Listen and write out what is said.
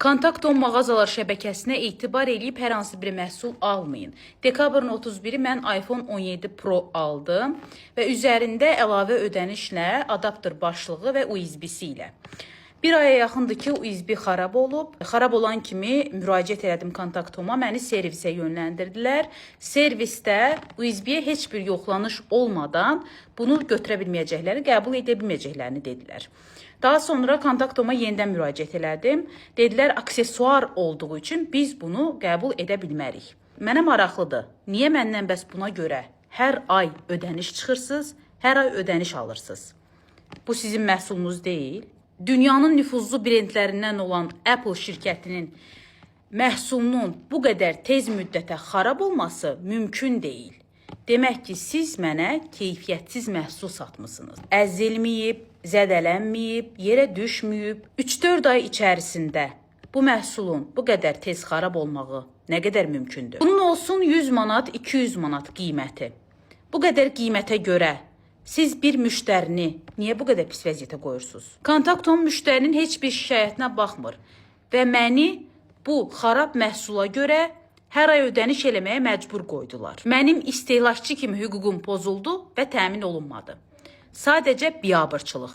Kontaktom mağazalar şəbəkəsinə etibar eləyib hər hansı bir məhsul almayın. Dekabrın 31-i mən iPhone 17 Pro aldım və üzərində əlavə ödənişlə adapter başlığı və USB-si ilə. Bir aya yaxındır ki, USB xarab olub. Xarab olan kimi müraciət elədim Kontaktoma, məni servisə yönləndirdilər. Servisdə USB-yə heç bir yoxlanış olmadan bunu götürə bilməyəcəklərini, qəbul edə bilməyəcəklərini dedilər. Daha sonra Kontaktoma yenidən müraciət elədim. Dedilər, aksesuar olduğu üçün biz bunu qəbul edə bilmərik. Mənə maraqlıdır. Niyə məndən bəs buna görə hər ay ödəniş çıxırsınız, hər ay ödəniş alırsınız? Bu sizin məhsulunuz deyil. Dünyanın nüfuzlu brendlərindən olan Apple şirkətinin məhsulunun bu qədər tez müddətə xarab olması mümkün deyil. Demək ki, siz mənə keyfiyyətsiz məhsul satmısınız. Əzilməyib, zədələnməyib, yerə düşməyib. 3-4 ay içərisində bu məhsulun bu qədər tez xarab olmağı nə qədər mümkündür? Bunun olsun 100 manat, 200 manat qiyməti. Bu qədər qiymətə görə siz bir müştərini niyə bu qədər pis vəziyyətə qoyursunuz? Kontaktom müştərinin heç bir şikayətinə baxmır və məni bu xarab məhsula görə hər ay ödəniş eləməyə məcbur qoydular. Mənim istehlakçı kimi hüququm pozuldu və təmin olunmadı. Sadəcə biabırçılıq.